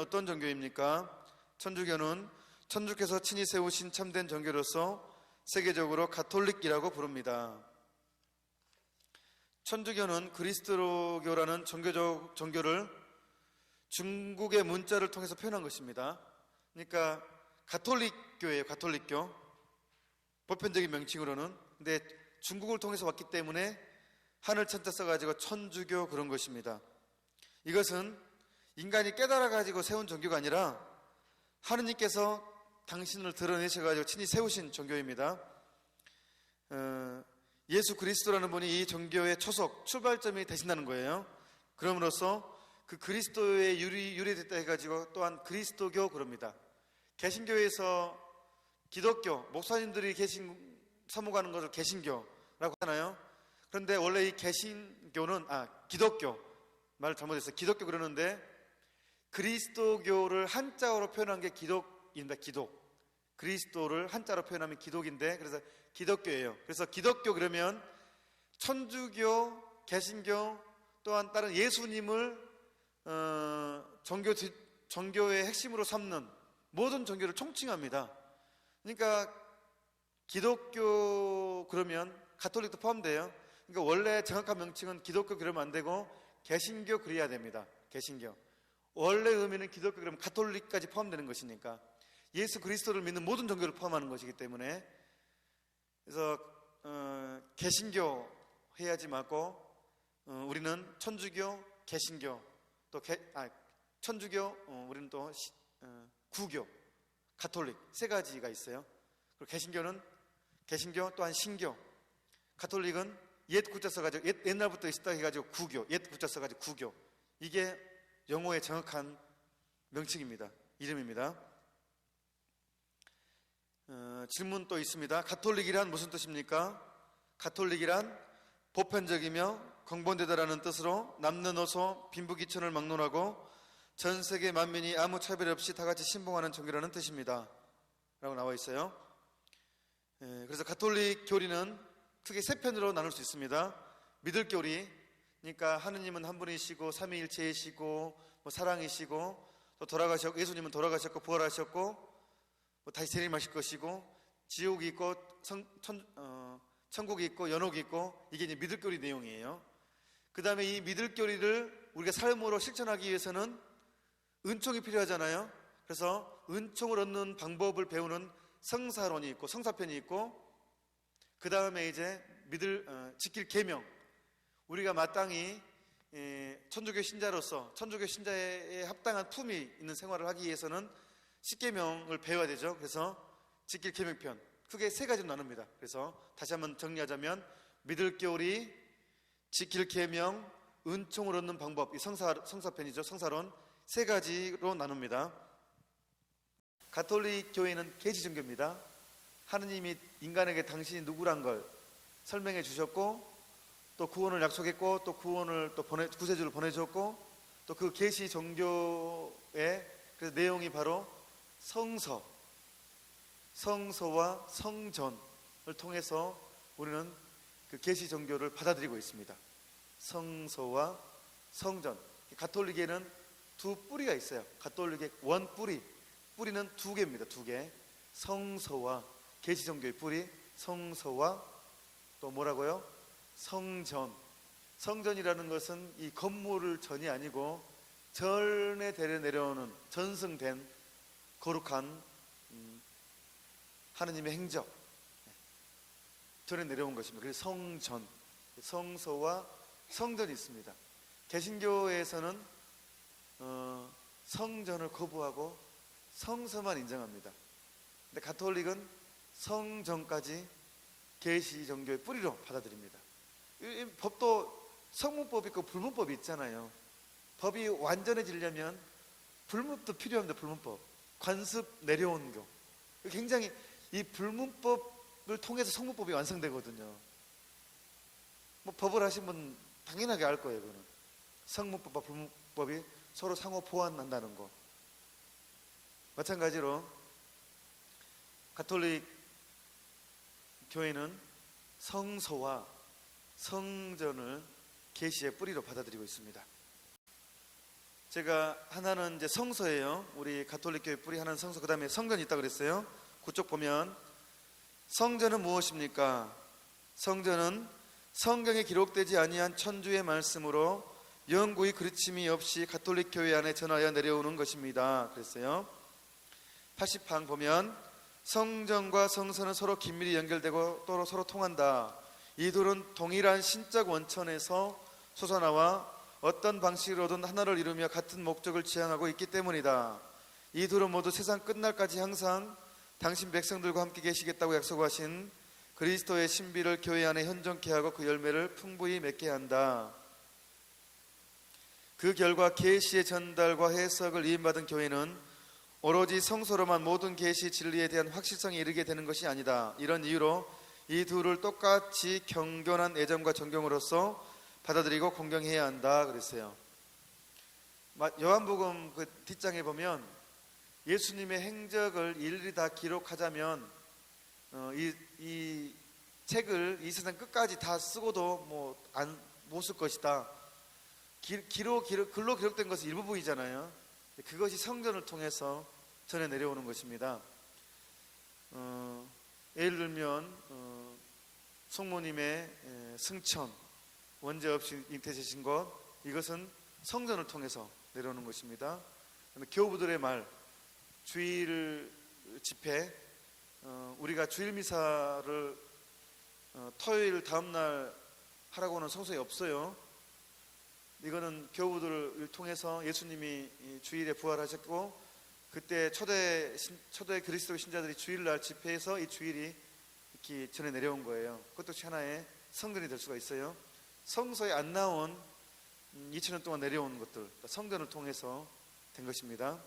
어떤 종교입니까? 천주교는 천주께서 친히 세우신 참된 종교로서 세계적으로 가톨릭이라고 부릅니다. 천주교는 그리스도교라는 종교를 중국의 문자를 통해서 표현한 것입니다. 그러니까 가톨릭교예요. 가톨릭교. 보편적인 명칭으로는. 근데 중국을 통해서 왔기 때문에 하늘 천자 써가지고 천주교 그런 것입니다. 이것은 인간이 깨달아가지고 세운 종교가 아니라 하느님께서 당신을 드러내셔가지고 친히 세우신 종교입니다. 예수 그리스도라는 분이 이 종교의 초석, 출발점이 되신다는 거예요. 그럼으로써 그 그리스도의 유래됐다 해가지고 또한 그리스도교 그럽니다. 개신교에서 기독교, 목사님들이 사모하는 것을 개신교라고 하잖아요. 그런데 원래 이 개신교는, 기독교, 말 잘못했어요. 기독교 그러는데 그리스도교를 한자어로 표현한 게 기독입니다. 기독. 그리스도를 한자로 표현하면 기독인데 그래서 기독교예요. 그래서 기독교 그러면 천주교, 개신교 또한 다른 예수님을 종교의 핵심으로 삼는 모든 종교를 총칭합니다. 그러니까 기독교 그러면 가톨릭도 포함돼요. 그러니까 원래 정확한 명칭은 기독교 그러면 안 되고 개신교 그래야 됩니다. 개신교. 원래 의미는 기독교 그러면 가톨릭까지 포함되는 것이니까 예수 그리스도를 믿는 모든 종교를 포함하는 것이기 때문에 그래서 개신교 해야지 말고 우리는 천주교, 개신교 또 천주교 우리는 또 구교, 가톨릭 세 가지가 있어요. 그리고 개신교 또한 신교, 가톨릭은 옛 구자 써가지고 옛날부터 있었다 해가지고 구교, 옛 구자 써가지고 구교. 이게 영어의 정확한 명칭입니다. 이름입니다. 질문 또 있습니다. 가톨릭이란 무슨 뜻입니까? 가톨릭이란 보편적이며 공본되다라는 뜻으로 남녀노소 빈부귀천을 막론하고 전 세계 만민이 아무 차별 없이 다 같이 신봉하는 종교라는 뜻입니다. 라고 나와 있어요. 그래서 가톨릭 교리는 크게 세 편으로 나눌 수 있습니다. 믿을 교리, 그러니까 하느님은 한 분이시고 삼위일체이시고 사랑이시고 또 돌아가셨고 예수님은 돌아가셨고 부활하셨고 다시 재림하실 것이고 지옥이 있고 천국이 있고 연옥이 있고 이게 이제 믿을 교리 내용이에요. 그 다음에 이 믿을 교리를 우리가 삶으로 실천하기 위해서는 은총이 필요하잖아요. 그래서 은총을 얻는 방법을 배우는 성사론이 있고 성사편이 있고 그 다음에 이제 지킬 계명, 우리가 마땅히 천주교 신자로서 천주교 신자에 합당한 품이 있는 생활을 하기 위해서는 십계명을 배워야 되죠. 그래서 지킬 계명편 크게 세 가지로 나눕니다. 그래서 다시 한번 정리하자면 믿을 교리, 지킬 계명, 은총을 얻는 방법, 이 성사편이죠. 성사론 세 가지로 나눕니다. 가톨릭 교회는 계시 종교입니다. 하느님이 인간에게 당신이 누구란 걸 설명해 주셨고 또 구원을 약속했고 또 구원을 또 구세주를 보내주었고 또 그 계시 종교의 그 내용이 바로 성서와 성전을 통해서 우리는 그 계시 종교를 받아들이고 있습니다. 성서와 성전. 가톨릭에는 두 뿌리가 있어요. 가톨릭의 원 뿌리는 두 개입니다. 두 개. 성서와 계시 종교의 뿌리, 성서와 또 뭐라고요? 성전. 성전이라는 것은 이 건물을 전이 아니고 전에 내려오는 전승된 거룩한 하느님의 행적 전에 내려온 것입니다. 그래서 성전, 성서와 성전이 있습니다. 개신교에서는 성전을 거부하고 성서만 인정합니다. 근데 가톨릭은 성전까지 계시 종교의 뿌리로 받아들입니다. 이 법도 성문법이 있고 불문법이 있잖아요. 법이 완전해지려면 불문법도 필요합니다. 불문법. 관습 내려온 교. 굉장히 이 불문법을 통해서 성문법이 완성되거든요. 법을 하신 분 당연하게 알 거예요. 그거는 성문법과 불문법이 서로 상호 보완한다는 거. 마찬가지로 가톨릭 교회는 성서와 성전을 계시의 뿌리로 받아들이고 있습니다. 제가 하나는 이제 성서예요. 우리 가톨릭 교회 뿌리 하나는 성서, 그 다음에 성전이 있다고 그랬어요. 그쪽 보면 성전은 무엇입니까? 성전은 성경에 기록되지 아니한 천주의 말씀으로 영구히 그르침이 없이 가톨릭 교회 안에 전하여 내려오는 것입니다. 그랬어요. 80 항 보면 성전과 성서는 서로 긴밀히 연결되고 또 서로 통한다. 이 둘은 동일한 신적 원천에서 솟아나와 어떤 방식으로든 하나를 이루며 같은 목적을 지향하고 있기 때문이다. 이 둘은 모두 세상 끝날까지 항상 당신 백성들과 함께 계시겠다고 약속하신 그리스도의 신비를 교회 안에 현존케 하고 그 열매를 풍부히 맺게 한다. 그 결과 계시의 전달과 해석을 이임받은 교회는 오로지 성서로만 모든 계시 진리에 대한 확실성에 이르게 되는 것이 아니다. 이런 이유로 이 둘을 똑같이 경건한 애정과 존경으로서 받아들이고 공경해야 한다 그랬어요. 요한복음 그 뒷장에 보면 예수님의 행적을 일일이 다 기록하자면 이 책을 이 세상 끝까지 다 쓰고도 못 쓸 것이다. 글로 기록된 것은 일부분이잖아요. 그것이 성전을 통해서 전해 내려오는 것입니다. 예를 들면 성모님의 승천, 원죄 없이 잉태되신 것, 이것은 성전을 통해서 내려오는 것입니다. 교우들의 말, 주일 집회, 우리가 주일 미사를 토요일 다음날 하라고 하는 성서에 없어요. 이거는 교우들을 통해서 예수님이 주일에 부활하셨고 그때 초대 그리스도 신자들이 주일날 집회에서 이 주일이 이렇게 전해 내려온 거예요. 그것도 하나의 성전이 될 수가 있어요. 성서에 안 나온 2000년 동안 내려온 것들, 성전을 통해서 된 것입니다.